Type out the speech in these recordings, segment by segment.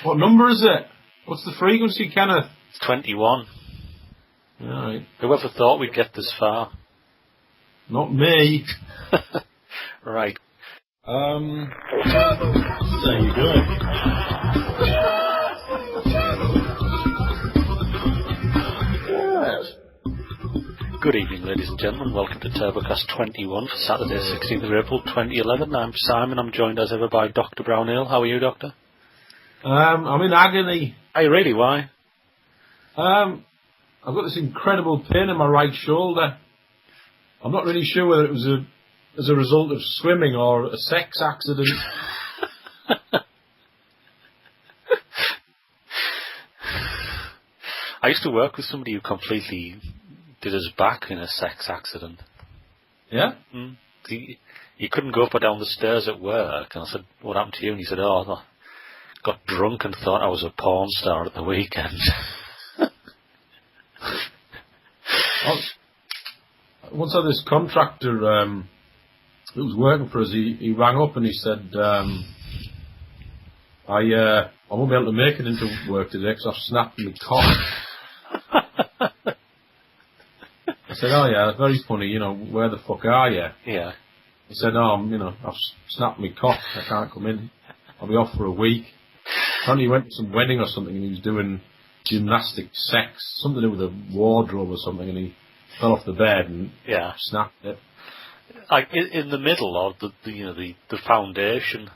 What number is it? What's the frequency, Kenneth? It's 21. Right. Whoever thought we'd get this far? Not me. Right. There you go. Yes. Good evening, ladies and gentlemen. Welcome to Turbocast 21 for Saturday, 16th of April, 2011. I'm Simon. I'm joined as ever by Dr. Brownhill. How are you, Doctor? I'm in agony. Are you really? Why? I've got this incredible pain in my right shoulder. I'm not really sure whether it was as a result of swimming or a sex accident. I used to work with somebody who completely did his back in a sex accident. Yeah? He couldn't go up or down the stairs at work. And I said, what happened to you? And he said, I got drunk and thought I was a porn star at the weekend. Once I had this contractor who was working for us, he rang up and he said, I won't be able to make it into work today because I've snapped my cock. I said, oh yeah, very funny, where the fuck are you? Yeah. He said, I've snapped my cock, I can't come in. I'll be off for a week. Apparently he went to some wedding or something and he was doing gymnastic sex, something to do with a wardrobe or something, and he fell off the bed and snapped it. Like in the middle or the foundation?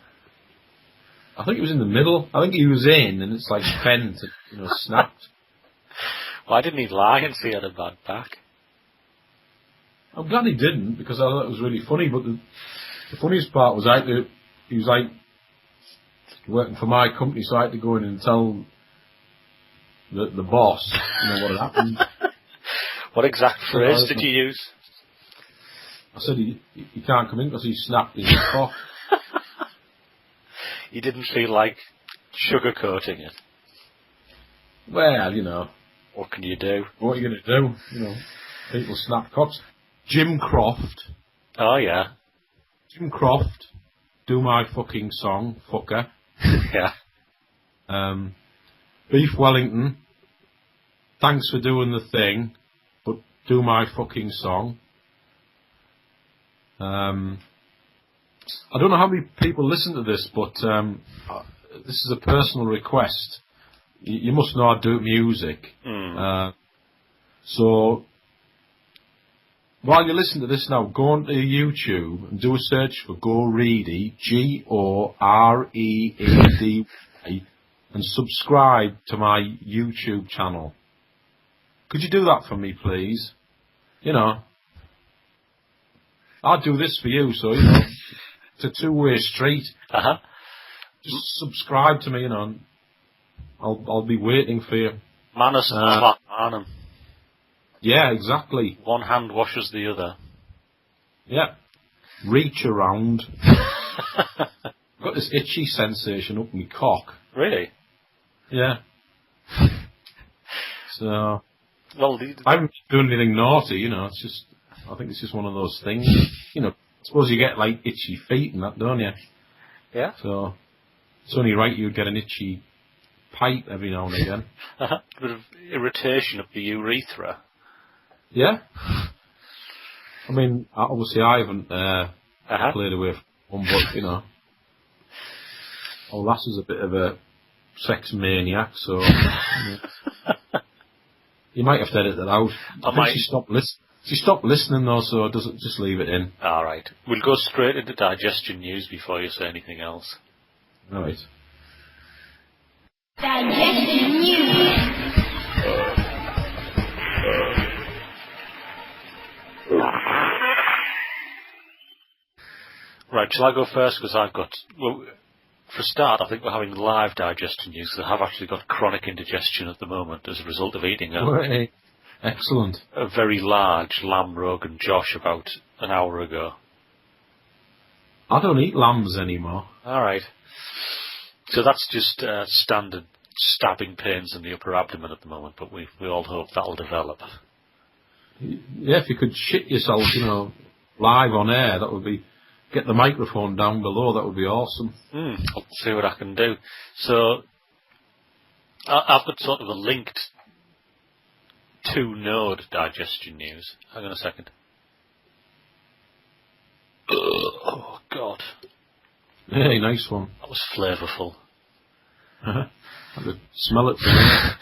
I think it was in the middle. I think he was in and it's like bent and, snapped. Why didn't he lie and say he had a bad back? I'm glad he didn't because I thought it was really funny, but the funniest part was he was working for my company, so I had to go in and tell the boss what had happened. What exact phrase did you use? I said he can't come in because he snapped his cock. You didn't feel like sugarcoating it? Well, what can you do? What are you going to do? People snap cocks. Jim Croft. Oh, yeah. Jim Croft, do my fucking song, fucker. Yeah. Beef Wellington, thanks for doing the thing, but do my fucking song. I don't know how many people listen to this, but this is a personal request. You must know I do music. So, while you listen to this now, go onto YouTube and do a search for goreedy, Goreedy, and subscribe to my YouTube channel. Could you do that for me, please? I'll do this for you, so, it's a two-way street. Uh-huh. Just subscribe to me, and I'll be waiting for you. Manus manum. Yeah, exactly. One hand washes the other. Yeah. Reach around. I've got this itchy sensation up my cock. Really? Yeah. So, well, I haven't been doing anything naughty, it's just, I think it's just one of those things. I suppose you get like itchy feet and that, don't you? Yeah. So, it's only right you'd get an itchy pipe every now and again. A bit of irritation up the urethra. Yeah. I mean, obviously I haven't played away from one, but, old lass is a bit of a sex maniac, so you might have to edit that out. I think she stopped listening though, so just leave it in. All right. We'll go straight into digestion news before you say anything else. All right. Digestion news. Right, shall I go first? Because for a start, I think we're having live digestion news, because I have actually got chronic indigestion at the moment as a result of eating excellent. A very large lamb Rogan Josh about an hour ago. I don't eat lambs anymore. All right. So that's just standard stabbing pains in the upper abdomen at the moment, but we all hope that'll develop. Yeah, if you could shit yourself, live on air, that would be... Get the microphone down below, that would be awesome. I'll see what I can do. So, I've got sort of a linked two-node digestion news. Hang on a second. Oh, God. Hey, nice one. That was flavourful. I could smell it from here.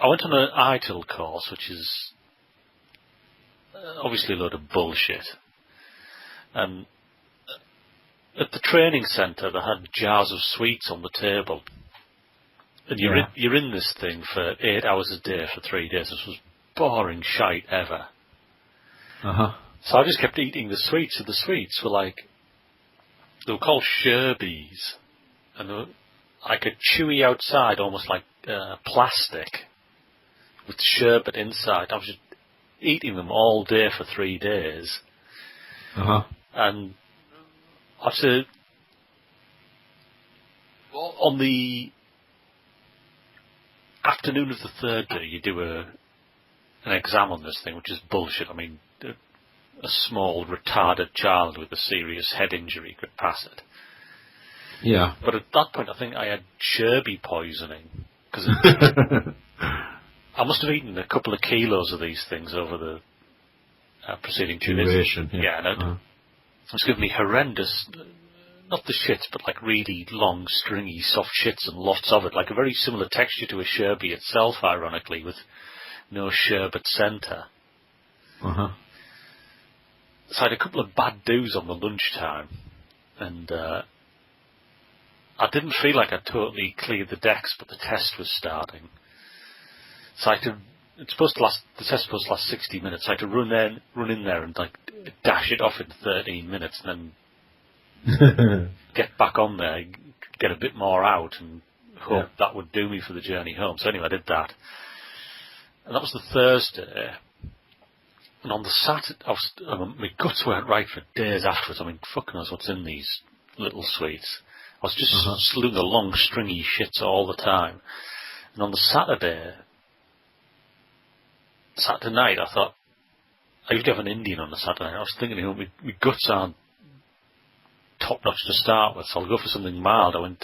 I went on an ITIL course, which is obviously a load of bullshit. And at the training centre, they had jars of sweets on the table. And you're in this thing for 8 hours a day for 3 days. This was boring shite ever. So I just kept eating the sweets. So the sweets were like, they were called sherbies. And they were like a chewy outside, almost like plastic, with sherbet inside. I was just eating them all day for 3 days. And after, on the afternoon of the third day, you do an exam on this thing, which is bullshit. I mean, a small, retarded child with a serious head injury could pass it. Yeah. But at that point, I think I had sherby poisoning. Because I must have eaten a couple of kilos of these things over the preceding 2 days. Duration, yeah. And it was giving me horrendous, not the shits, but like really long, stringy, soft shits and lots of it. Like a very similar texture to a sherby itself, ironically, with no sherbet centre. So I had a couple of bad do's on the lunchtime, and I didn't feel like I'd totally cleared the decks, but the test was starting. So I had to, the test was supposed to last 60 minutes, so I had to run in there and like dash it off in 13 minutes, and then get back on there, get a bit more out, and hope that would do me for the journey home. So anyway, I did that. And that was the Thursday. And on the Saturday, my guts weren't right for days afterwards. I mean, fuck knows what's in these little sweets. I was just slewing the long, stringy shits all the time. And on the Saturday night, I thought, I usually have an Indian on the Saturday night. I was thinking, my guts aren't top-notch to start with, so I'll go for something mild. I went,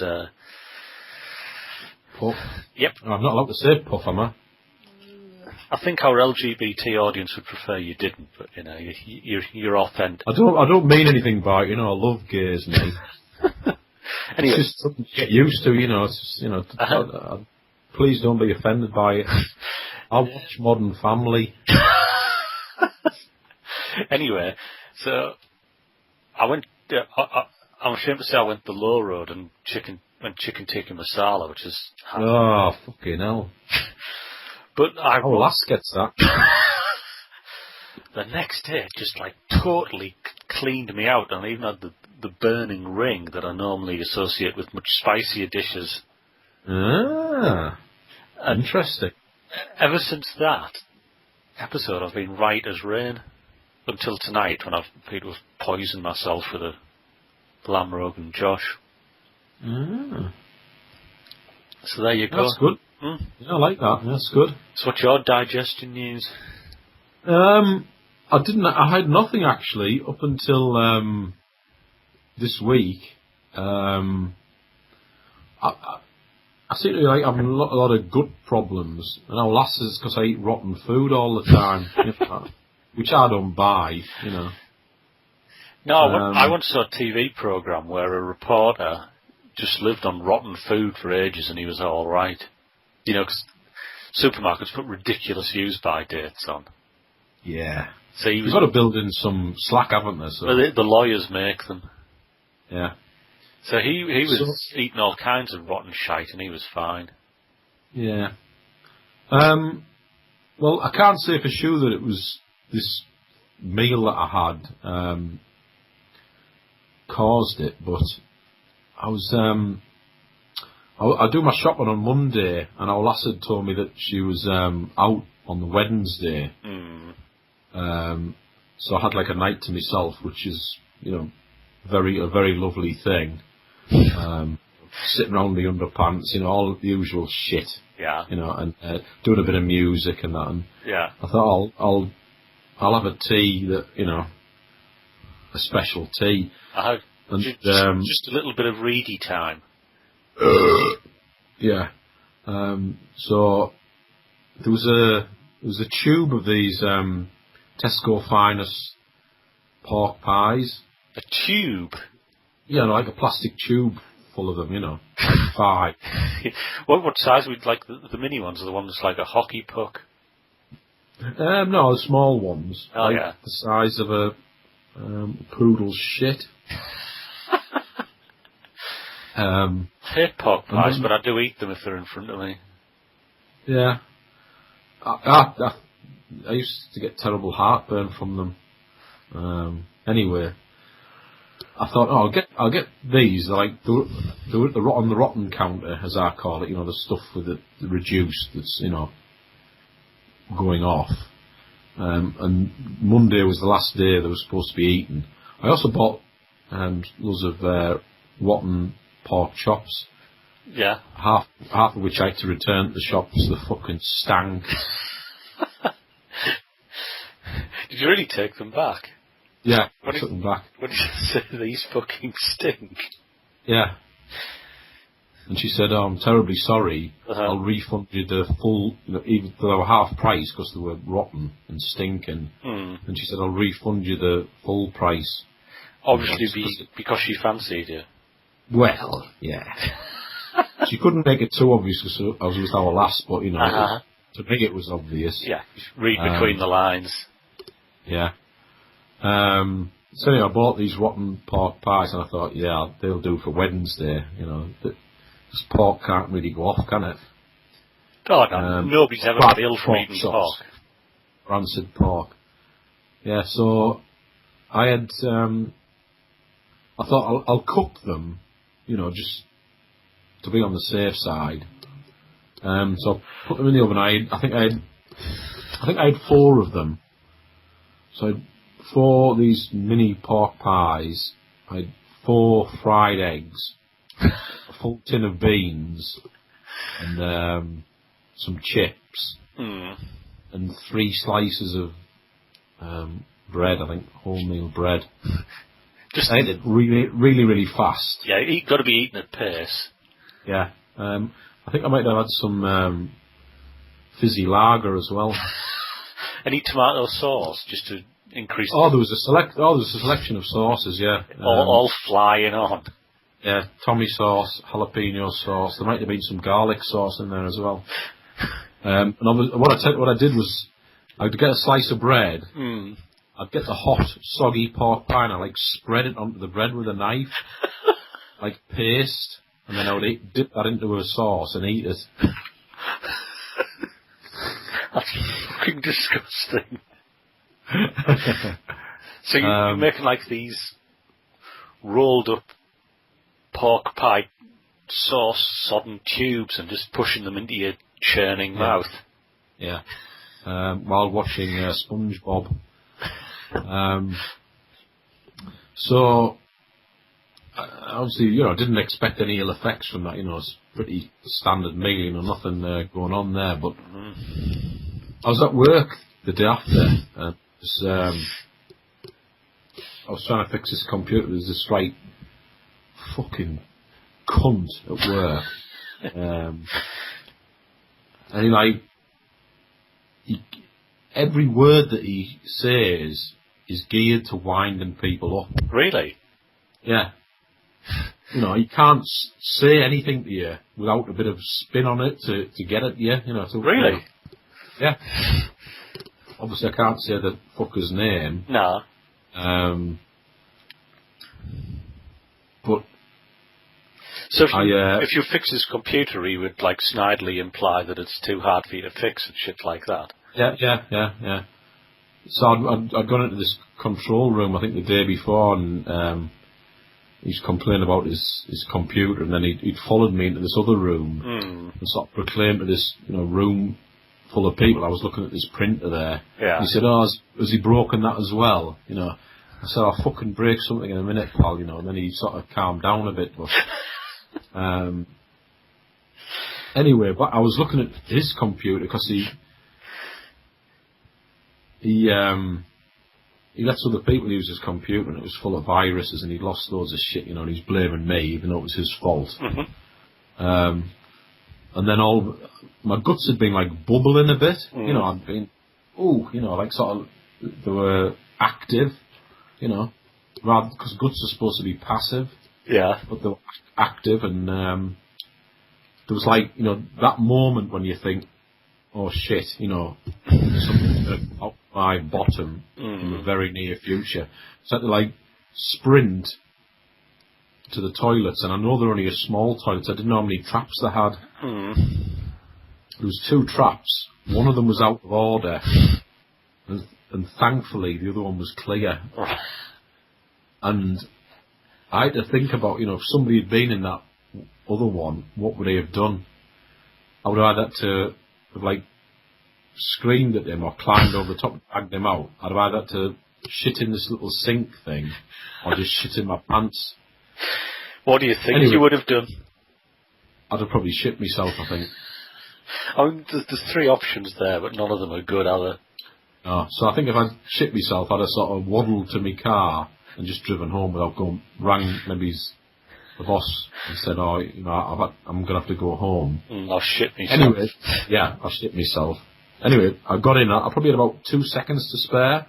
puff? Yep. Oh, I'm not allowed to say puff, am I? I think our LGBT audience would prefer you didn't, but, you know, you're authentic. I don't mean anything by it, you know, I love gays, mate. Anyway. It's just something to get used to, you know. It's just, you know, please don't be offended by it. I watch Modern Family. Anyway, so I went. I'm ashamed to say I went the low road and went chicken tikka masala, which is. Oh, fucking hell! But Lass gets that. The next day, it just like totally cleaned me out, and I even had the burning ring that I normally associate with much spicier dishes. Ah, interesting. Ever since that episode, I've been right as rain until tonight when I've poisoned myself with a lamb rogan Josh. So there you go. That's good. Yeah, I like that. That's good. So what's your digestion news? I had nothing actually up until this week. I seem to be like having a lot of gut problems, and our last is because I eat rotten food all the time, which I don't buy, you know. No, I once saw a TV programme where a reporter just lived on rotten food for ages and he was all right. You know, 'cause supermarkets put ridiculous use-by dates on. Yeah. So you've got to build in some slack, haven't they? So. The lawyers make them. Yeah. So he was eating all kinds of rotten shite and he was fine. Yeah. Well, I can't say for sure that it was this meal that I had caused it, but I was I do my shopping on Monday, and our lass had told me that she was out on the Wednesday. So I had like a night to myself, which is, you know, a very lovely thing. Sitting around the underpants, you know, all the usual shit. Yeah. You know, and doing a bit of music and that. And yeah. I thought I'll have a tea that, you know, a special tea. Just a little bit of reedy time. Yeah. So there was a tube of these Tesco Finest pork pies. A tube? Yeah, like a plastic tube full of them, like 5. What size would like the mini ones? Are the ones like a hockey puck? No, the small ones. Oh, like yeah. the size of a poodle's shit. I hate pork pies, but I do eat them if they're in front of me. Yeah. I used to get terrible heartburn from them. Anyway, I thought, I'll get these. They're like they're on the rotten counter, as I call it. The stuff with the reduced that's going off. And Monday was the last day they were supposed to be eaten. I also bought loads of rotten pork chops. Yeah. Half of which I had to return to the shop because they fucking stank. Did you really take them back? Yeah, I took them back. What did you say? These fucking stink. Yeah. And she said, I'm terribly sorry. I'll refund you the full, even though they were half price because they were rotten and stinking. And she said, I'll refund you the full price. Obviously because she fancied you. Well, yeah. She couldn't make it too obvious because I was with our last, but, to me it was obvious. Yeah, read between the lines. Yeah. So anyway, I bought these rotten pork pies and I thought, yeah, they'll do for Wednesday. This pork can't really go off, can it? Oh, no, nobody's ever got ill from eating pork. Rancid pork. Yeah, so I had, I thought I'll cook them, just to be on the safe side. So I put them in the oven. I think I had 4 of them. So I had 4 these mini pork pies. I had 4 fried eggs, a full tin of beans, and some chips, and 3 slices of bread. I think wholemeal bread. Just I ate it really, really, really fast. Yeah, you've got to be eating at pace. Yeah. I think I might have had some fizzy lager as well. Any tomato sauce just to increase? There was a selection of sauces. Yeah, all flying on. Yeah, Tommy sauce, jalapeno sauce. There might have been some garlic sauce in there as well. And what I did was, I'd get a slice of bread. I'd get the hot, soggy pork pie and I'd spread it onto the bread with a knife, like paste. And then I would dip that into a sauce and eat it. That's fucking disgusting. So you're making these rolled up pork pie sauce sodden tubes and just pushing them into your churning mouth. Yeah. While watching SpongeBob. So obviously, I didn't expect any ill effects from that. It's pretty standard meal, nothing going on there. But I was at work the day after, and I was trying to fix this computer. There's this fucking cunt at work, and every word that he says is geared to winding people up. Really? Yeah. You can't say anything to you without a bit of spin on it to get at you. Really? Yeah. Obviously, I can't say the fucker's name. No. But so if you fix his computer, he would snidely imply that it's too hard for you to fix and shit like that. Yeah. So I'd gone into this control room, I think the day before, and he's complaining about his computer, and then he'd followed me into this other room and sort of proclaimed to this room full of people. I was looking at this printer there. Yeah. He said, has he broken that as well? I said, I'll fucking break something in a minute, pal, and then he sort of calmed down a bit. But anyway, but I was looking at his computer because he lets other people use his computer, and it was full of viruses, and he'd lost loads of shit, and he's blaming me, even though it was his fault. and then my guts had been like bubbling a bit. You know, I'd been, like sort of, they were active, rather, because guts are supposed to be passive. Yeah. But they were active, and there was like, that moment when you think, oh shit, something up my bottom in the very near future. So I had to like sprint to the toilets, and I know they're only a small toilet. I didn't know how many traps they had. There was 2 traps. One of them was out of order, and thankfully the other one was clear. And I had to think about, if somebody had been in that other one, what would they have done? I would have had to have like screamed at them or climbed over the top and dragged them out. I'd have either had to shit in this little sink thing or just shit in my pants. What do you think you would have done? I'd have probably shit myself, I think. I mean, there's 3 options there, but none of them are good, are there? Oh, so I think if I'd shit myself, I'd have sort of waddled to my car and just driven home without going, rang maybe the boss and said, I'm going to have to go home. I'll shit myself. Anyway, yeah, I'll shit myself. Anyway, I got in, I probably had about 2 seconds to spare.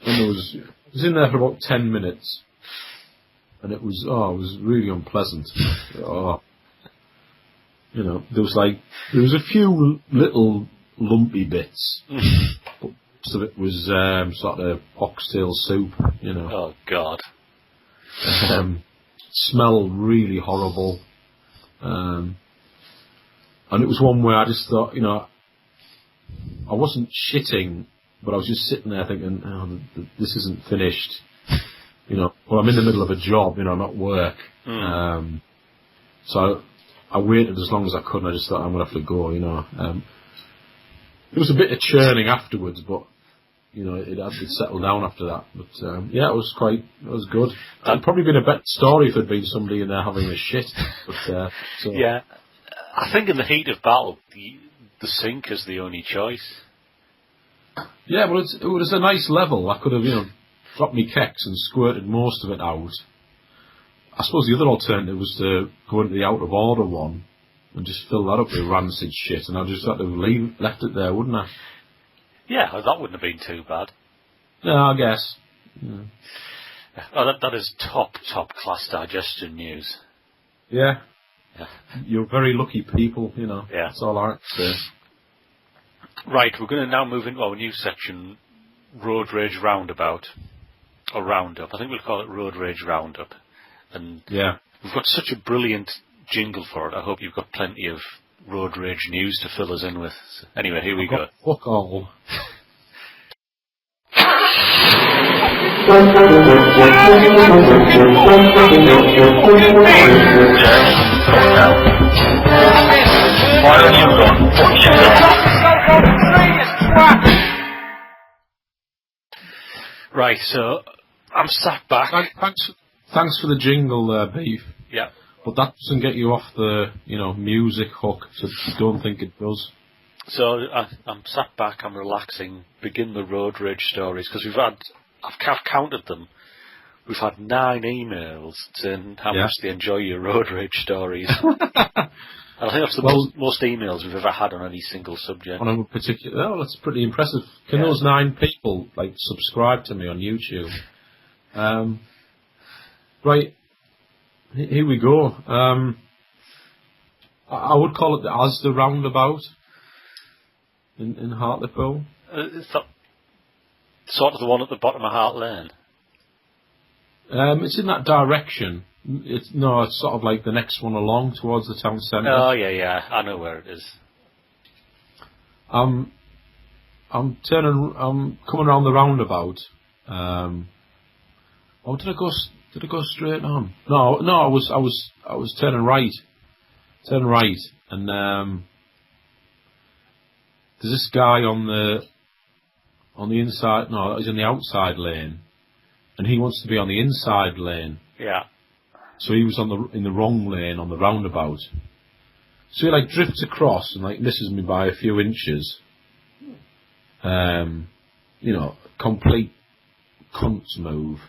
And I was in there for about 10 minutes. And it was really unpleasant. There was a few little lumpy bits. But most of it was sort of oxtail soup, Oh, God. Smelled really horrible. And it was one where I just thought, I wasn't shitting, but I was just sitting there thinking, this isn't finished. Well, I'm in the middle of a job, I'm at work. So I waited as long as I could, and I just thought, I'm going to have to go, There was a bit of churning afterwards, but, it settled down after that. But, it was good. It'd probably been a better story if there'd been somebody in there having a shit. But, yeah. I think in the heat of battle, the sink is the only choice. Yeah, well, it was a nice level. I could have, dropped me keks and squirted most of it out. I suppose the other alternative was to go into the out of order one and just fill that up with rancid shit, and I'd just have to have left it there, wouldn't I? Yeah, that wouldn't have been too bad. No, I guess. Yeah. Oh, that is top class digestion news. Yeah. You're very lucky people, Yeah. That's all I have to say. Right, we're going to now move into our new section, Road Rage Roundabout. Or Roundup. I think we'll call it Road Rage Roundup. And we've got such a brilliant jingle for it. I hope you've got plenty of Road Rage news to fill us in with. So anyway, here we go. Fuck all. Why don't you go? Fuck yourself. Right, so I'm sat back. Thanks for the jingle there, Beef. Yeah. But that doesn't get you off the, music hook, so don't think it does. So I'm sat back, I'm relaxing, begin the road rage stories, because I've counted them. We've had 9 emails saying how much they enjoy your road rage stories. And I think that's the most emails we've ever had on any single subject. On a particular, that's pretty impressive. Can those 9 people subscribe to me on YouTube? Right, here we go. I would call it the Asda roundabout in Hartlepool. Is that sort of the one at the bottom of Hart Lane? It's in that direction. It's sort of like the next one along towards the town centre. Oh yeah, I know where it is. I'm coming around the roundabout. Did I go straight on? No, I was turning right. And there's this guy on the inside. No, he's in the outside lane, and he wants to be on the inside lane. Yeah. So he was in the wrong lane on the roundabout. So he drifts across and misses me by a few inches. Complete cunt's move.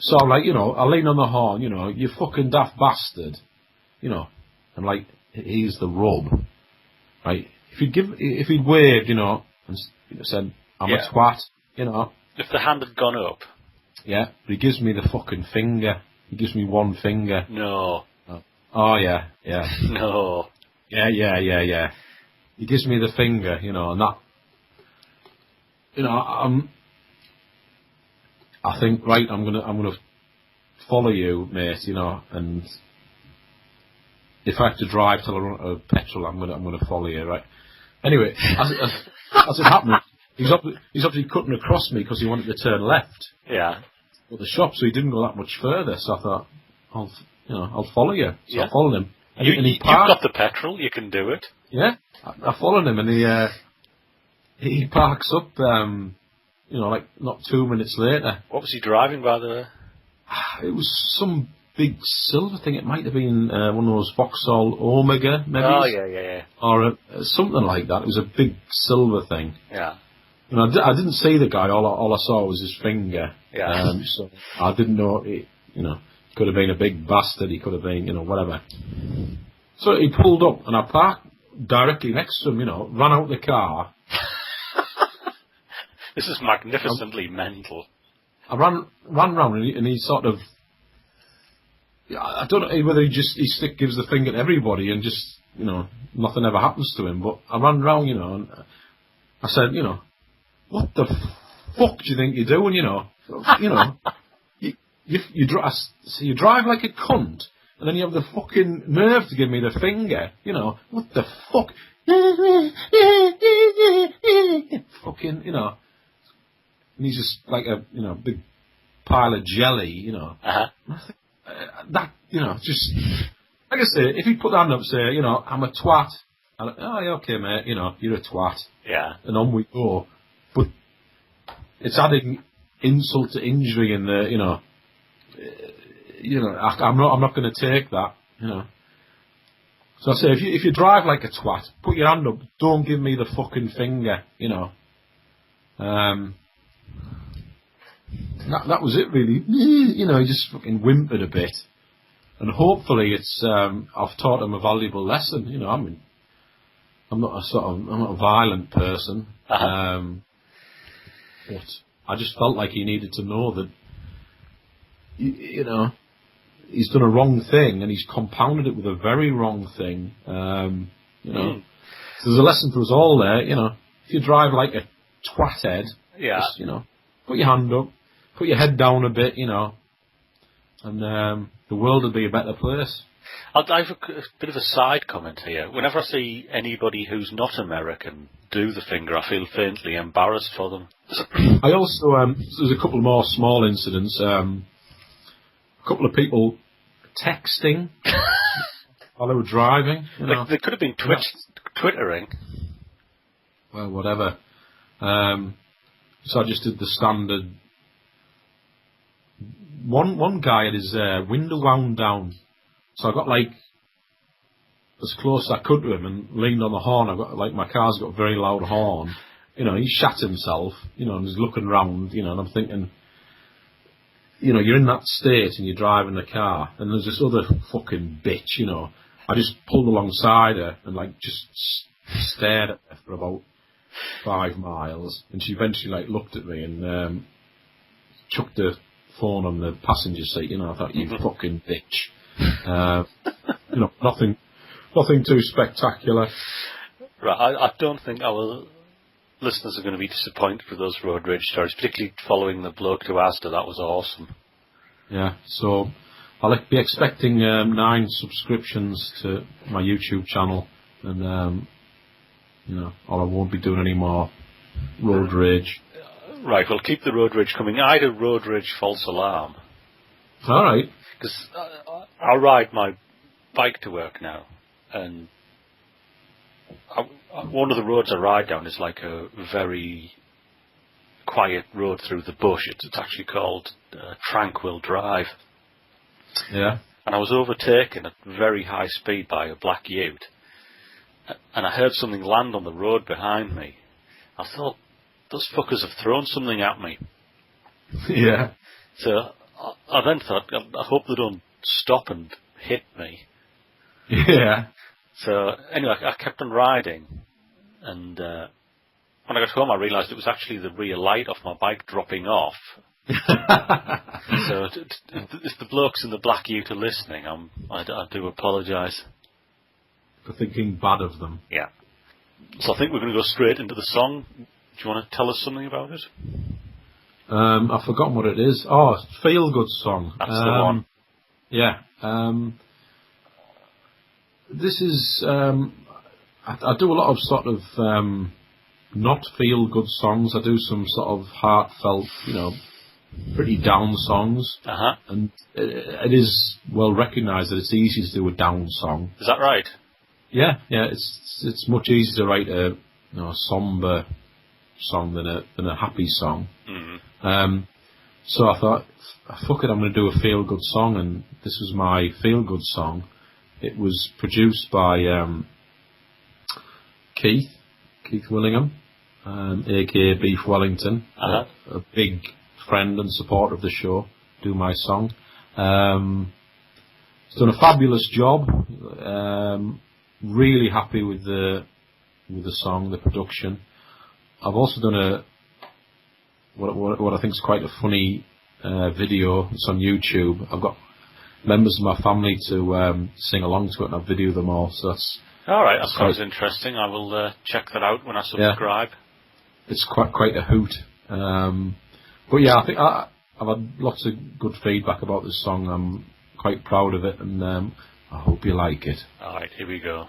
So I'm like, I lean on the horn, you fucking daft bastard, and like, here's the rub, right? If he'd waved, and said, I'm a twat, If the hand had gone up. Yeah, but he gives me the fucking finger. He gives me one finger. No. Oh, yeah. No. Yeah. He gives me the finger, and that, I think, right, I'm gonna follow you, mate, and if I have to drive till I run out of petrol, I'm gonna follow you, right? Anyway, as it happened, he's obviously cutting across me because he wanted to turn left. Yeah. At the shop, so he didn't go that much further. So I thought, I'll follow you. So I followed him. And he parked. You've got the petrol, you can do it. Yeah, I followed him, and he parks up. Like not 2 minutes later. What was he driving, by the way? It was some big silver thing. It might have been one of those Vauxhall Omega, maybe. Oh yeah. Or something like that. It was a big silver thing. Yeah. I didn't see the guy. All I saw was his finger. Yeah. So I didn't know. Could have been a big bastard. He could have been, whatever. So he pulled up, and I parked directly next to him. Ran out the car. This is magnificently mental. I ran round, and he sort of. I don't know whether he gives the finger to everybody, and just nothing ever happens to him. But I ran round, and I said, what the fuck do you think you're doing, you drive like a cunt, and then you have the fucking nerve to give me the finger, what the fuck? Fucking, and he's just like a, big pile of jelly, Uh-huh. That, just, like I say, if he put that hand up and say, I'm a twat, I'd, oh, yeah, okay, mate, you're a twat. Yeah. And on we go. But it's adding insult to injury in the, I'm not going to take that, So I say, if you drive like a twat, put your hand up, don't give me the fucking finger, That was it, really. He just fucking whimpered a bit. And hopefully I've taught him a valuable lesson, I'm not a violent person. Uh-huh. But I just felt like he needed to know that, he's done a wrong thing, and he's compounded it with a very wrong thing. So there's a lesson for us all there. If you drive like a twat head, just, put your hand up, put your head down a bit, and the world would be a better place. I have a bit of a side comment here. Whenever I see anybody who's not American do the finger, I feel faintly embarrassed for them. I also, there's a couple more small incidents. A couple of people texting while they were driving. They could have been twittering. Well, whatever. So I just did the standard. One guy had his window wound down. So I got like as close as I could to him and leaned on the horn. I got like my car's got a very loud horn. He shat himself, and he's looking round, and I'm thinking, you're in that state and you're driving the car and there's this other fucking bitch, I just pulled alongside her and like just stared at her for about 5 miles, and she eventually like looked at me and chucked the phone on the passenger seat. I thought, you fucking bitch. Nothing too spectacular. Right, I don't think our listeners are going to be disappointed with those road rage stories, particularly following the bloke to Asda. That was awesome. Yeah, so I'll be expecting 9 subscriptions to my YouTube channel, and or I won't be doing any more road rage. Right, well, keep the road rage coming. I had a road rage false alarm. All right. Because I ride my bike to work now, and one of the roads I ride down is like a very quiet road through the bush. It's actually called Tranquil Drive. Yeah. And I was overtaken at very high speed by a black ute, and I heard something land on the road behind me. I thought, those fuckers have thrown something at me. Yeah. So I then thought, I hope they don't stop and hit me. Yeah. So anyway, I kept on riding, and when I got home, I realised it was actually the rear light off my bike dropping off. So if the blokes in the black ute are listening, I do apologise. For thinking bad of them. Yeah. So I think we're going to go straight into the song. Do you want to tell us something about it? I've forgotten what it is. Oh, Feel Good Song. That's the one. Yeah. This is... I do a lot of sort of not feel good songs. I do some sort of heartfelt, pretty down songs. Uh-huh. And it is well recognised that it's easy to do a down song. Is that right? Yeah. It's much easier to write a somber song than a happy song. Mm-hmm. So I thought, fuck it, I'm going to do a feel good song, and this was my feel good song. It was produced by Keith Willingham, aka Beef Wellington, Uh-huh. a big friend and supporter of the show. Do my song. He's done a fabulous job. Really happy with the song, the production. I've also done what I think is quite a funny video. It's on YouTube. I've got members of my family to sing along to it, and I've videoed them all. So that's all right. That sounds interesting. I will check that out when I subscribe. Yeah, it's quite a hoot. But yeah, I think I've had lots of good feedback about this song. I'm quite proud of it, and I hope you like it. All right, here we go.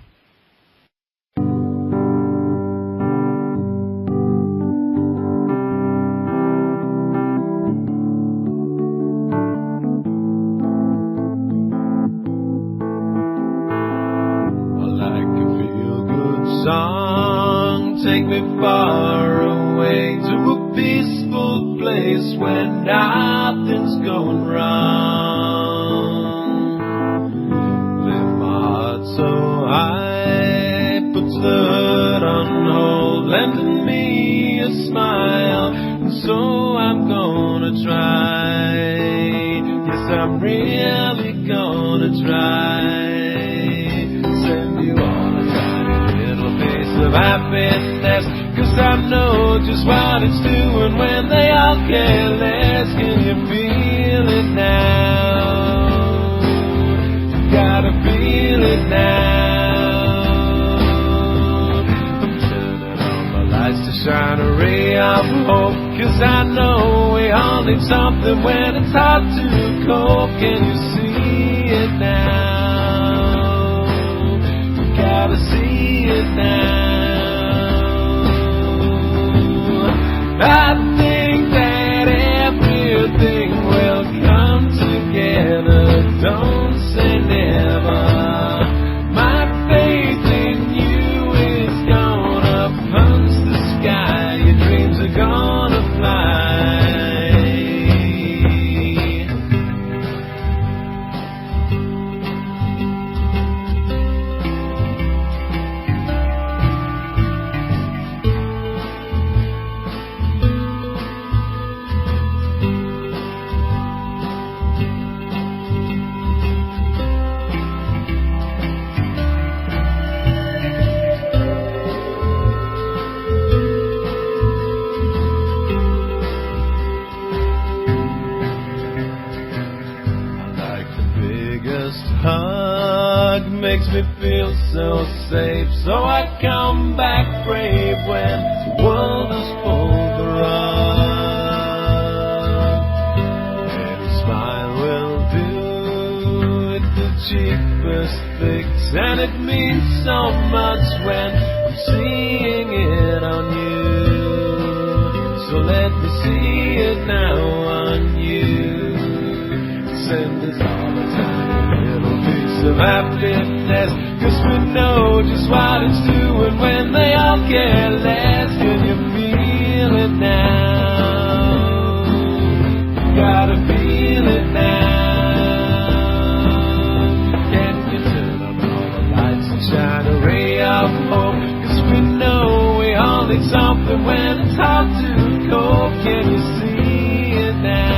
Take me far away to a peaceful place where nothing's going wrong. Lift my heart so high, puts the hurt on hold, lending me a smile, and so I'm gonna try. Yes, I'm really gonna try. Send you on a tiny little piece of happiness, 'cause I know just what it's doing when they all care less. Can you feel it now? You gotta feel it now. I'm turning on my lights to shine a ray of hope, 'cause I know we all need something when it's hard to cope. Can you see it now? You gotta see it now. I think that everything will come together. Don't say never. My faith in you is gonna punch the sky. Your dreams are gonna fly. Hug makes me feel so safe, so I come back brave when the world has pulled the rug. Any smile will do, it's the cheapest fix, and it means so much when I'm seeing it on you. So let me see it now on you. Send us all the time of happiness, 'cause we know just what it's doing when they all care less. Can you feel it now? You gotta feel it now. Can you turn up all the lights and shine a ray of hope, 'cause we know we all need something when it's hard to cope. Can you see it now?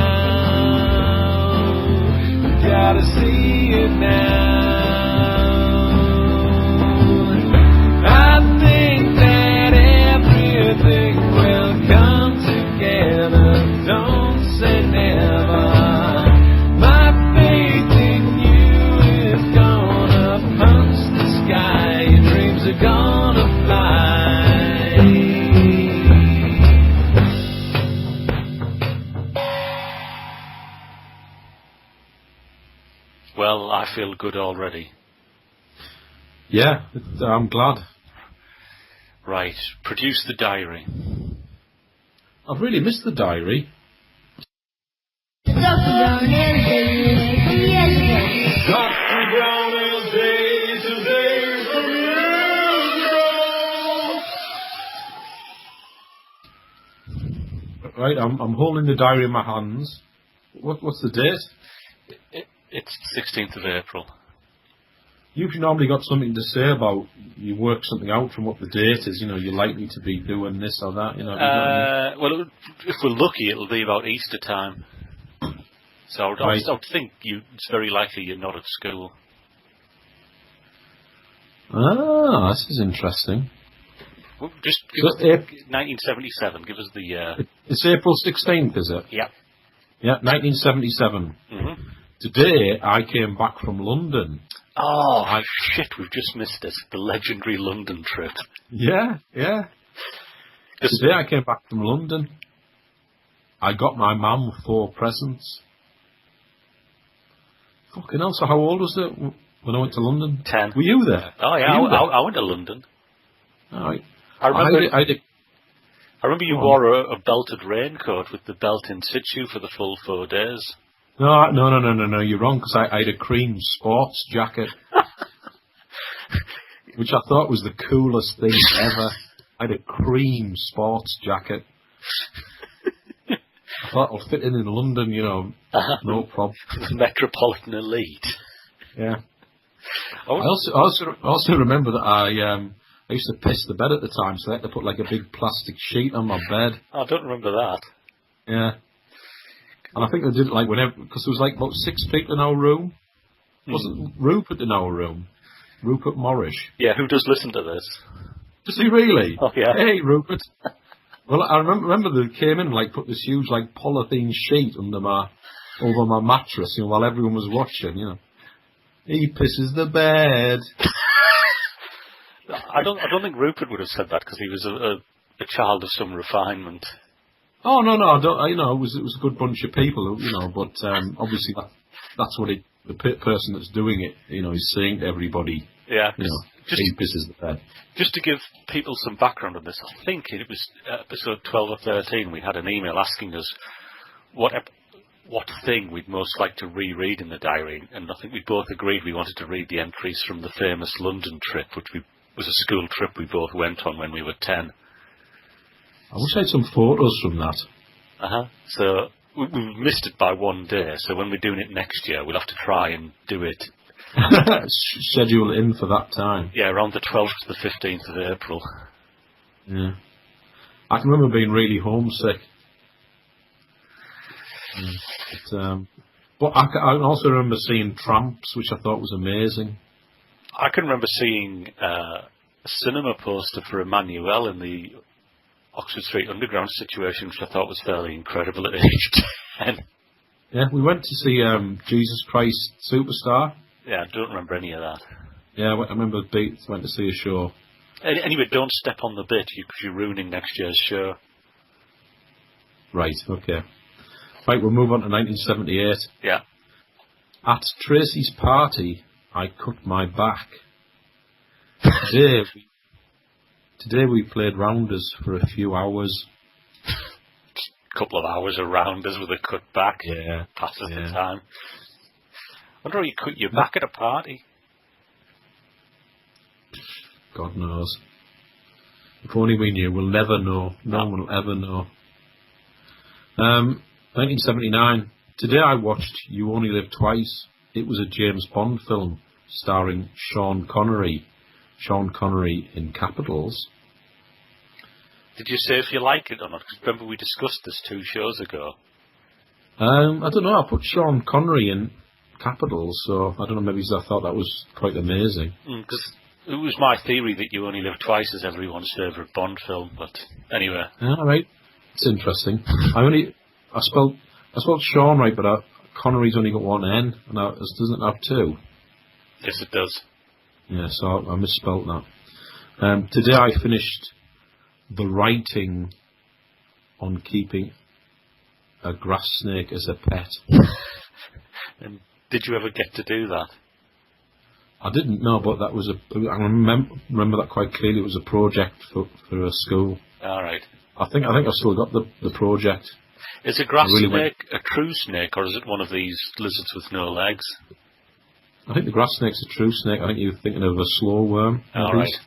I feel good already. Yeah, I'm glad. Right, produce the diary. I've really missed the diary. Dr. Brown is daily from yesterday. Dr. Brown is day to day from years ago. Right, I'm holding the diary in my hands. What's the date? It's 16th of April. You've normally got something to say about, you work something out from what the date is, you're likely to be doing this or that, Well, if we're lucky, it'll be about Easter time. So I would think it's very likely you're not at school. Ah, this is interesting. Well, just give us 1977. Give us the year. It's April 16th, is it? Yeah. Yeah, 1977. Mm-hmm. Today, I came back from London. Oh, shit, we've just missed it. The legendary London trip. Yeah. Today I came back from London. I got my mum 4 presents. Fucking hell, so how old was it when I went to London? 10. Were you there? Oh, yeah, I went to London. All right. I remember I you wore a belted raincoat with the belt in situ for the full 4 days. No, you're wrong, because I had a cream sports jacket, which I thought was the coolest thing ever. I had a cream sports jacket. I thought I'll fit in London, no problem. The Metropolitan elite. Yeah. I also remember that I used to piss the bed at the time, so I had to put like a big plastic sheet on my bed. I don't remember that. Yeah. And I think they did it like whenever, because there was like about 6 people in our room. Wasn't Rupert in our room? Rupert Morris. Yeah, who does listen to this? Does he really? Oh, yeah. Hey, Rupert. Well, I remember they came in and like put this huge like polythene sheet over my mattress, while everyone was watching, He pisses the bed. I don't think Rupert would have said that because he was a child of some refinement. Oh no, I don't. It was a good bunch of people, but obviously that's what the person that's doing it, is saying to everybody. Yeah. He pisses the bed. Just to give people some background on this, I think it was episode 12 or 13. We had an email asking us what thing we'd most like to reread in the diary, and I think we both agreed we wanted to read the entries from the famous London trip, which was a school trip we both went on when we were 10. I wish I had some photos from that. So we missed it by 1 day, so when we're doing it next year, we'll have to try and do it. Schedule it in for that time. Yeah, around the 12th to the 15th of April. Yeah. I can remember being really homesick. But I also remember seeing Tramps, which I thought was amazing. I can remember seeing a cinema poster for Emmanuel in the Oxford Street Underground situation, which I thought was fairly incredible at age 10. Yeah, we went to see Jesus Christ Superstar. Yeah, I don't remember any of that. Yeah, I remember Beats went to see a show. Anyway, don't step on the bit because you're ruining next year's show. Right, okay. Right, we'll move on to 1978. Yeah. At Tracy's party, I cut my back. Today we played rounders for a few hours. Couple of hours of rounders with a cut back. Yeah. Passes the time. I wonder how you cut your back at a party. God knows. If only we knew. We'll never know. No one will ever know. 1979. Today I watched You Only Live Twice. It was a James Bond film starring Sean Connery. Sean Connery in capitals. Did you say if you like it or not? Because remember we discussed this 2 shows ago. I don't know. I put Sean Connery in capitals, so I don't know. Maybe I thought that was quite amazing. Because it was my theory that You Only Live Twice is everyone's favourite Bond film. But anyway. All right. It's interesting. I spelled Sean right, but Connery's only got 1 N, and it doesn't have 2. Yes, it does. Yeah, so I misspelt that. Today I finished the writing on keeping a grass snake as a pet. And did you ever get to do that? I didn't know, but that was I remember that quite clearly. It was a project for a school. All right. I think I've still got the project. Is a grass snake a true snake, or is it one of these lizards with no legs? I think the grass snake's a true snake. I think you're thinking of a slow worm. All right.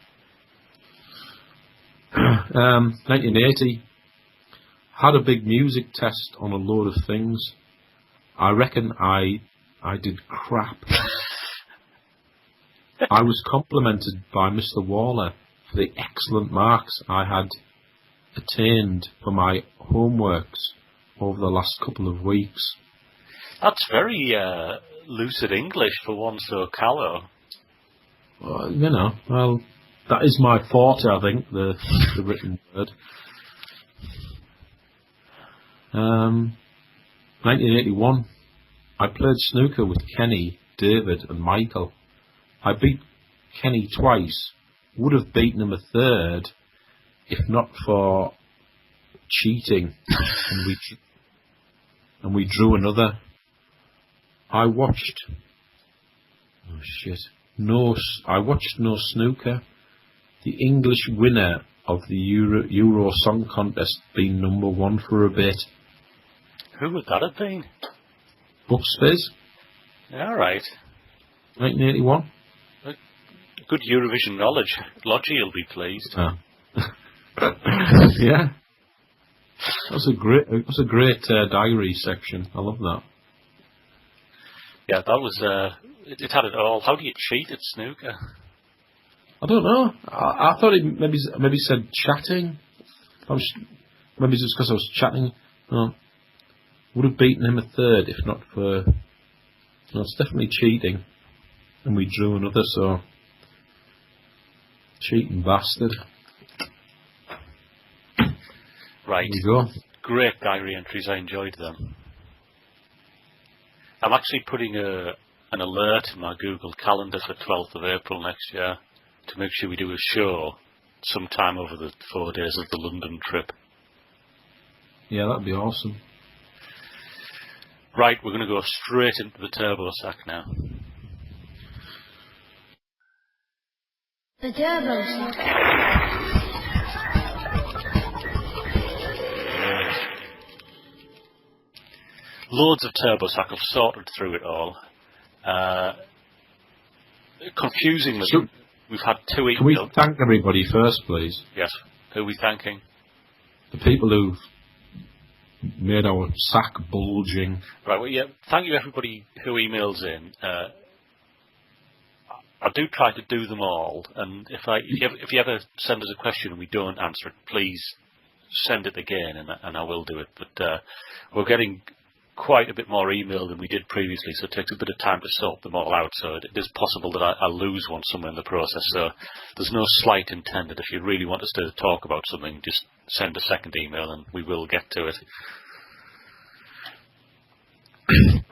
1980. Had a big music test on a load of things. I reckon I did crap. I was complimented by Mr. Waller for the excellent marks I had attained for my homeworks over the last couple of weeks. That's very lucid English for one so callow. Well, that is my forte, I think, the written word. 1981. I played snooker with Kenny, David and Michael. I beat Kenny twice, would have beaten him a third if not for cheating, and we drew another. I watched no snooker. The English winner of the Euro Song Contest being number one for a bit. Who would that have been? Bucks Fizz. All right. 1981. Good Eurovision knowledge. Lodgy will be pleased. Yeah. That's a great diary section. I love that. Yeah, that was. It had it all. How do you cheat at snooker? I don't know. I thought it maybe said chatting. Maybe just because I was chatting. No. Would have beaten him a third if not for. No, it's definitely cheating. And we drew another, so. Cheating bastard. Right. There you go. Great diary entries. I enjoyed them. I'm actually putting an alert in my Google Calendar for 12th of April next year to make sure we do a show sometime over the 4 days of the London trip. Yeah, that'd be awesome. Right, we're going to go straight into the turbo sack now. The turbo sack. Loads of turbo sack. I've sorted through it all. Confusingly, we've had two emails. Can we thank everybody first, please? Yes. Who are we thanking? The people who've made our sack bulging. Right, well, yeah, thank you everybody who emails in. I do try to do them all, and if you ever send us a question and we don't answer it, please send it again, and I will do it. But we're getting quite a bit more email than we did previously, so it takes a bit of time to sort them all out. So it is possible that I lose one somewhere in the process. So there's no slight intended. If you really want us to talk about something, just send a second email and we will get to it.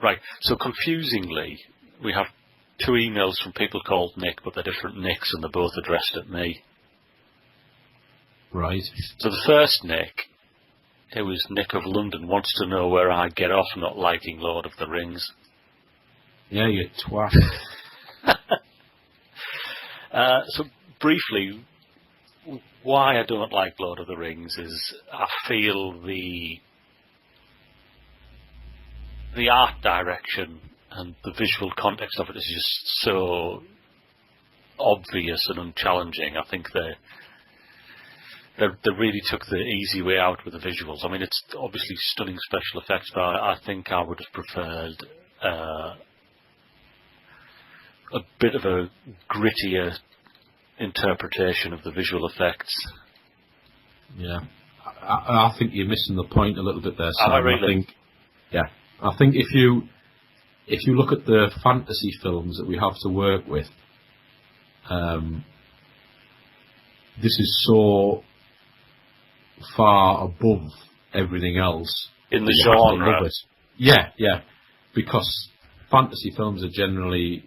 Right, so confusingly, we have two emails from people called Nick, but they're different Nicks and they're both addressed at me. Right. So the first Nick, it was Nick of London, wants to know where I get off not liking Lord of the Rings. Yeah, you twat. So briefly, why I don't like Lord of the Rings is I feel the art direction and the visual context of it is just so obvious and unchallenging. I think they really took the easy way out with the visuals. I mean, it's obviously stunning special effects, but I think I would have preferred a bit of a grittier interpretation of the visual effects. Yeah. I think you're missing the point a little bit there, Sam. Am I really? I think if you look at the fantasy films that we have to work with, this is so far above everything else in the genre. Yeah, because fantasy films are generally,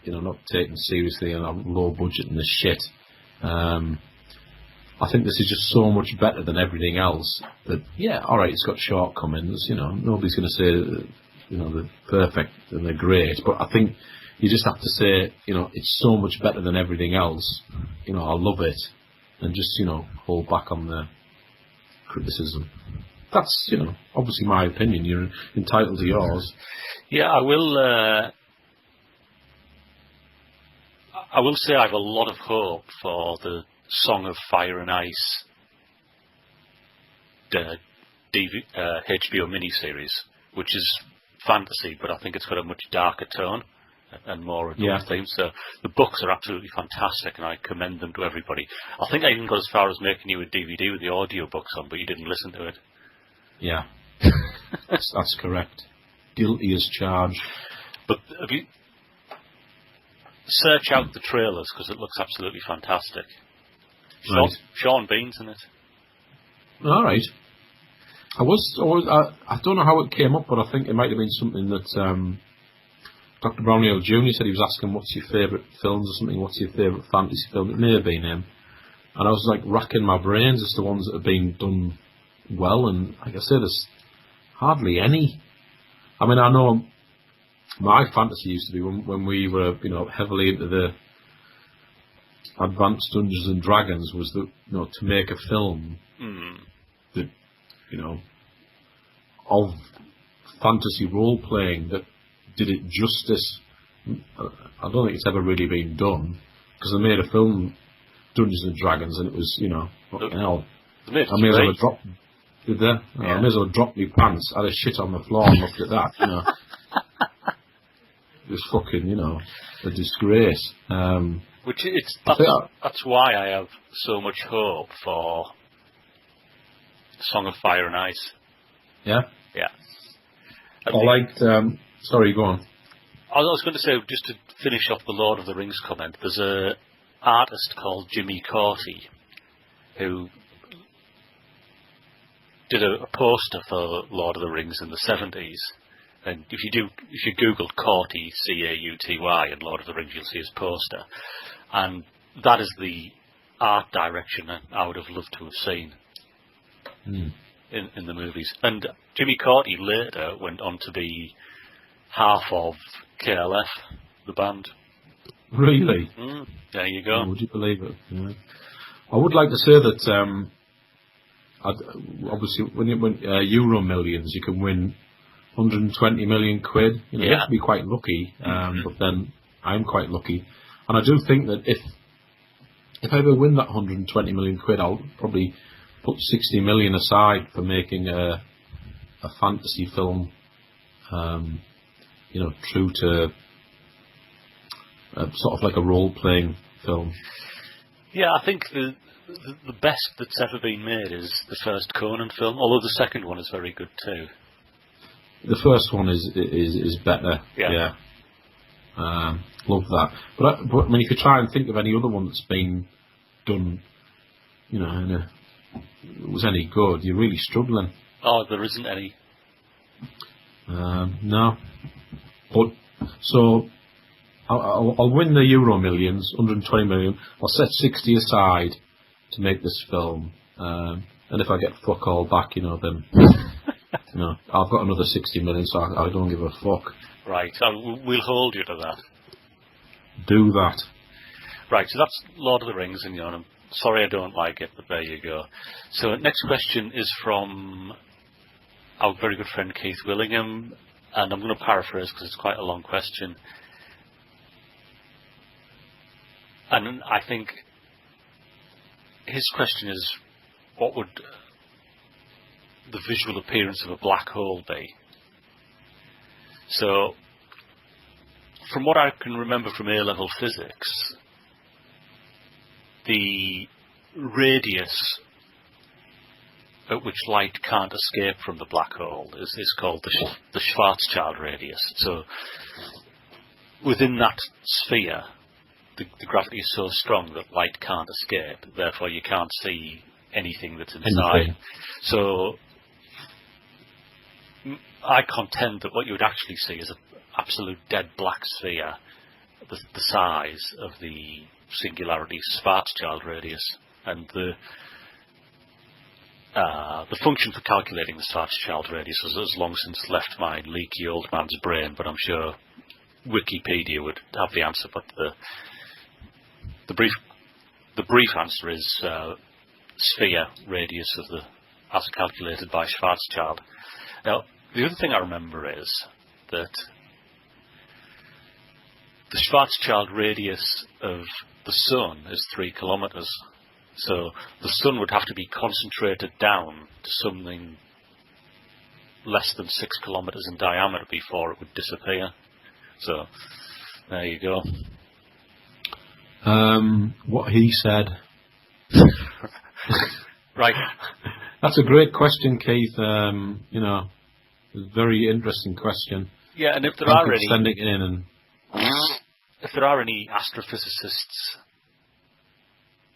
not taken seriously and are low budget and the shit. I think this is just so much better than everything else that, alright, it's got shortcomings, nobody's going to say, they're perfect and they're great, but I think you just have to say, it's so much better than everything else. I love it, and just hold back on the criticism. That's obviously my opinion. You're entitled to yours. Yeah, I will say I have a lot of hope for the Song of Fire and Ice HBO miniseries, which is fantasy, but I think it's got a much darker tone and more adult themes. So the books are absolutely fantastic, and I commend them to everybody. I think I even got as far as making you a DVD with the audio books on, but you didn't listen to it. Yeah, that's correct. Guilty as charged. But have you search out the trailers, because it looks absolutely fantastic. Right. Sean Bean's in it. All right. I don't know how it came up, but I think it might have been something that Dr. Brownhill Jr. said. He was asking, what's your favourite films or something, what's your favourite fantasy film? It may have been him. And I was like racking my brains as to ones that have been done well, and like I said, there's hardly any. I mean, I know my fantasy used to be when we were, heavily into the advanced Dungeons and Dragons, was that, to make a film that, of fantasy role playing that did it justice. I don't think it's ever really been done, because they made a film, Dungeons and Dragons, and it was, fucking hell. I may as well have dropped. Did they? Yeah. I may as well have dropped my pants, had a shit on the floor and looked at that, It was fucking, a disgrace. That's why I have so much hope for Song of Fire and Ice. Yeah? Yeah. I liked, sorry, go on. I was going to say, just to finish off the Lord of the Rings comment, there's a artist called Jimmy Corti who did a poster for Lord of the Rings in the 70s. And if you Google Corti, C-A-U-T-Y, and Lord of the Rings, you'll see his poster. And that is the art direction I would have loved to have seen in the movies. And Jimmy Corti later went on to be half of KLF, the band. Really? There you go. Would you believe it? Yeah. I would like to say that, obviously, when you win Euro Millions, you can win 120 million quid. You have to be quite lucky, but then I'm quite lucky. And I do think that if I ever win that 120 million quid, I'll probably put 60 million aside for making a fantasy film, true to sort of like a role-playing film. Yeah, I think the best that's ever been made is the first Conan film, although the second one is very good too. The first one is better. Yeah. Love that. But I mean, if you try and think of any other one that's been done, was any good, you're really struggling. Oh, there isn't any. No. But so I'll win the Euro Millions, 120 million. I'll set 60 aside to make this film, and if I get fuck all back, then. I've got another 60 million, so I don't give a fuck. Right, we'll hold you to that. Do that. Right, so that's Lord of the Rings, and I'm sorry I don't like it, but there you go. So next question is from our very good friend Keith Willingham, and I'm going to paraphrase because it's quite a long question. And I think his question is, what would the visual appearance of a black hole be? So, from what I can remember from A-level physics, the radius at which light can't escape from the black hole is called the Schwarzschild radius. So, within that sphere, the gravity is so strong that light can't escape, therefore you can't see anything that's inside. So, I contend that what you would actually see is an absolute dead black sphere, the size of the singularity's Schwarzschild radius, and the function for calculating the Schwarzschild radius has long since left my leaky old man's brain, but I'm sure Wikipedia would have the answer, but the brief answer is sphere radius of the as calculated by Schwarzschild. Now, the other thing I remember is that the Schwarzschild radius of the Sun is 3 kilometres. So the Sun would have to be concentrated down to something less than 6 kilometres in diameter before it would disappear. So there you go. What he said. Right. That's a great question, Keith. You know, it's a very interesting question. Yeah, and if there Thank are you for any, sending it in, and if there are any astrophysicists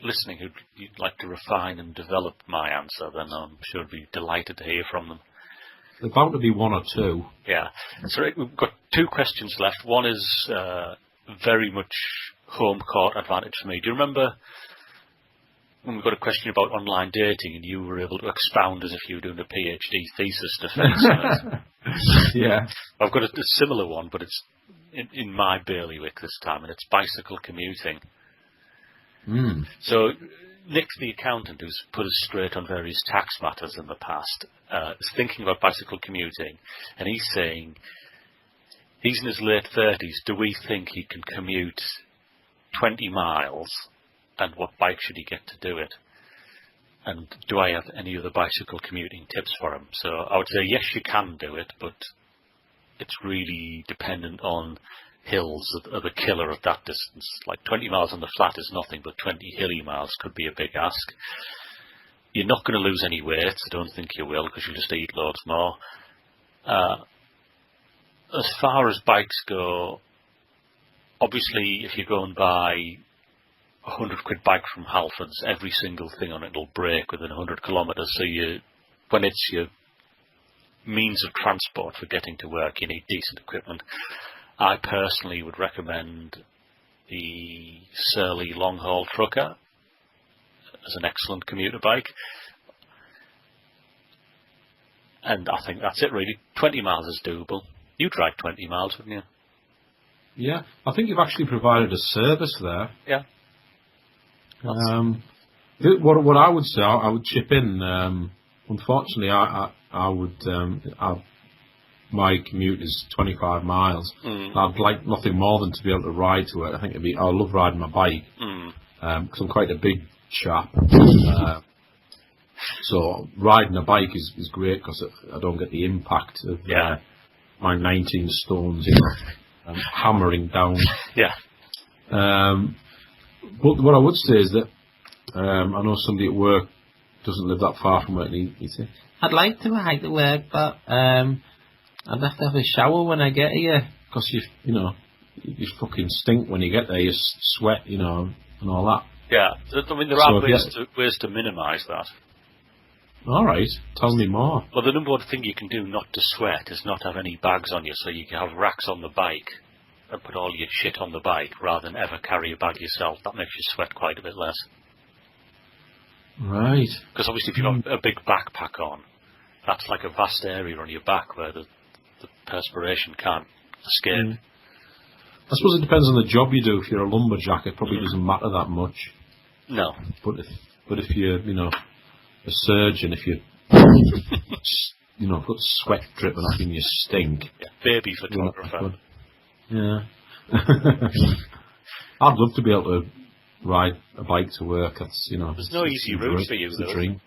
listening who'd like to refine and develop my answer, then I'm sure I'd be delighted to hear from them. there's bound to be one or two. Yeah. So we've got 2 questions left. One is very much home court advantage for me. Do you remember when we got a question about online dating and you were able to expound as if you were doing a PhD thesis defense on it? Yeah. I've got a similar one, but it's in my bailiwick this time, and it's bicycle commuting. So Nick, the accountant, who's put us straight on various tax matters in the past, is thinking about bicycle commuting, and he's saying he's in his late 30s. Do we think he can commute 20 miles, and what bike should he get to do it? And do I have any other bicycle commuting tips for him? So I would say yes, you can do it, but it's really dependent on hills are the killer at that distance. Like 20 miles on the flat is nothing, but 20 hilly miles could be a big ask. You're not going to lose any weight. I don't think you will, because you'll just eat loads more. As far as bikes go, obviously if you go and buy a 100 quid bike from Halfords, every single thing on it will break within 100 kilometres. So when it's your means of transport for getting to work, you need decent equipment. I personally would recommend the Surly Long Haul Trucker as an excellent commuter bike. And I think that's it really. 20 miles is doable. You'd ride 20 miles, wouldn't you? Yeah. I think you've actually provided a service there. Yeah. What I would say, I would chip in. Unfortunately, I would. My commute is 25 miles. I'd like nothing more than to be able to ride to it. I think I love riding my bike because I'm quite a big chap. So riding a bike is great because I don't get the impact of my 19 stones, hammering down. Yeah. But what I would say is that I know somebody at work doesn't live that far from it, and he'd say, "I'd like to ride to work, but I'd have to have a shower when I get here because you fucking stink when you get there. You sweat, and all that." Yeah, I mean there are ways to minimise that. All right, tell me more. Well, the number one thing you can do not to sweat is not have any bags on you, so you can have racks on the bike and put all your shit on the bike rather than ever carry a bag yourself. That makes you sweat quite a bit less. Right. Because obviously if you've got a big backpack on, that's like a vast area on your back where the perspiration can't escape. I suppose it depends on the job you do. If you're a lumberjack, it probably doesn't matter that much. No. But if you're, a surgeon, if you, got sweat dripping off and you stink. Yeah, baby photographer. Yeah. I'd love to be able to ride a bike to work. That's, There's no easy route for you, it's though. a dream.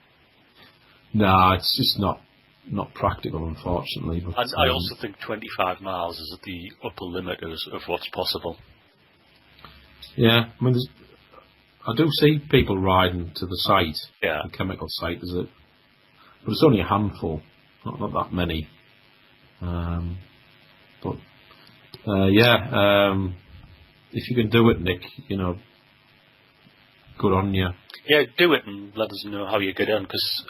Nah, it's just not practical, unfortunately. But, and I also think 25 miles is at the upper limit of what's possible. Yeah, I mean, I do see people riding to the site, the chemical site, but it's only a handful, not that many. If you can do it, Nick, good on you. Yeah, do it and let us know how you get on, because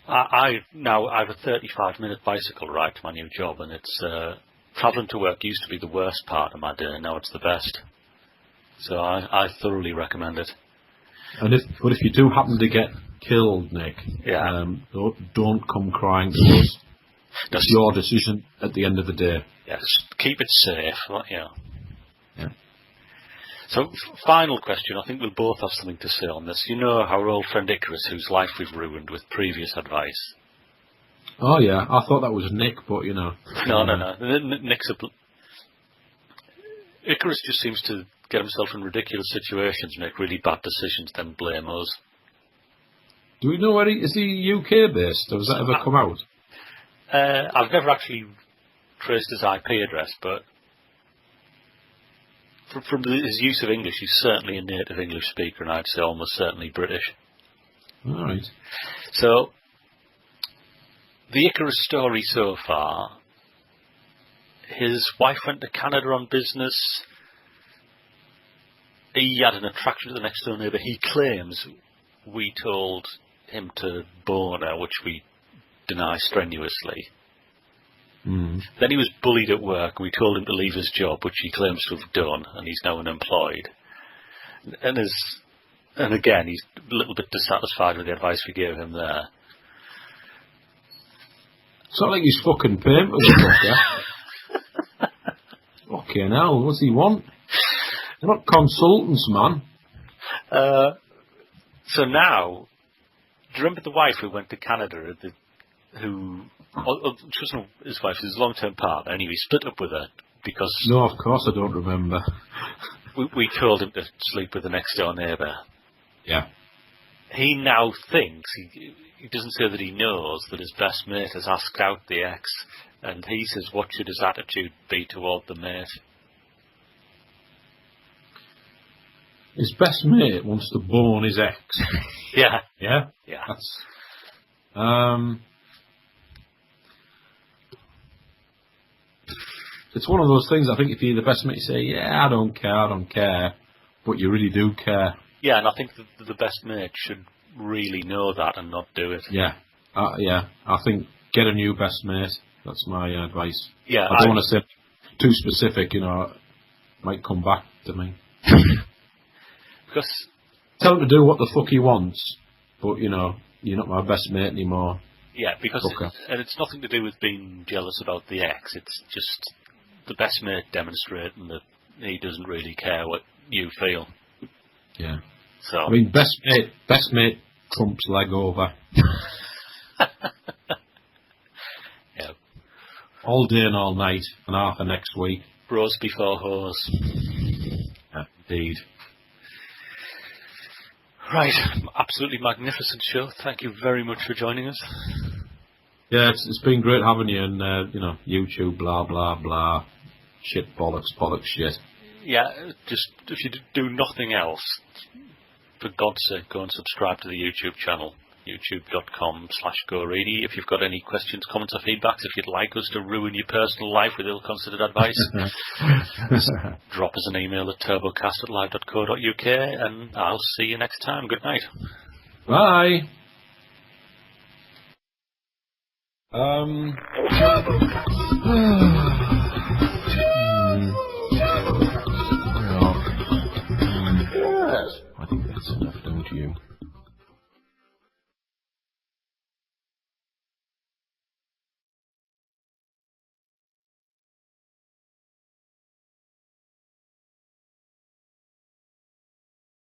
I have a 35-minute bicycle ride to my new job, and it's travelling to work used to be the worst part of my day, and now it's the best. So I thoroughly recommend it. And if you do happen to get killed, Nick, don't come crying to us. It's your decision at the end of the day. Yeah, just keep it safe. Yeah. Yeah. So, final question. I think we'll both have something to say on this. You know our old friend Icarus, whose life we've ruined with previous advice. Oh yeah, I thought that was Nick, but you know. No. Nick's Icarus just seems to get himself in ridiculous situations, make really bad decisions, then blame us. Do we know where is he UK based? Or has that ever come out? I've never actually traced his IP address, but from his use of English, he's certainly a native English speaker, and I'd say almost certainly British. All right. So, the Icarus story so far, his wife went to Canada on business. He had an attraction to the next door neighbour. He claims we told him to bone her, which we deny strenuously. Mm. Then he was bullied at work, and we told him to leave his job, which he claims to have done, and he's now unemployed. And again, he's a little bit dissatisfied with the advice we gave him there. It's not like he's fucking paying for the fucker. Fucking hell, what's he want? They're not consultants, man. So now, do you remember the wife who went to Canada, she wasn't his wife, his long-term partner, and he split up with her because... No, of course I don't remember. we told him to sleep with the next-door neighbour. Yeah. He now thinks, he doesn't say that he knows, that his best mate has asked out the ex, and he says, what should his attitude be toward the mate? His best mate wants to bone his ex. Yeah. Yeah? Yeah. That's... It's one of those things, I think if you're the best mate, you say, yeah, I don't care, but you really do care. Yeah, and I think that the best mate should really know that and not do it. Yeah. I think get a new best mate. That's my advice. Yeah, I don't want to say too specific, it might come back to me. Because tell him to do what the fuck he wants, but you're not my best mate anymore. Yeah, because it's nothing to do with being jealous about the ex. It's just the best mate demonstrating that he doesn't really care what you feel. Yeah. So I mean, best mate trumps leg over. Yeah. All day and all night, and half the next week. Bros before hoes. Yeah, indeed. Right, absolutely magnificent show. Thank you very much for joining us. Yeah, it's been great having you, and YouTube, blah blah blah, shit, bollocks, shit. Yeah, just if you do nothing else, for God's sake, go and subscribe to the YouTube channel, youtube.com/goreedy. If you've got any questions, comments, or feedbacks, if you'd like us to ruin your personal life with ill-considered advice, drop us an email at turbocast@live.co.uk, and I'll see you next time. Good night. Bye. I think that's enough, don't you?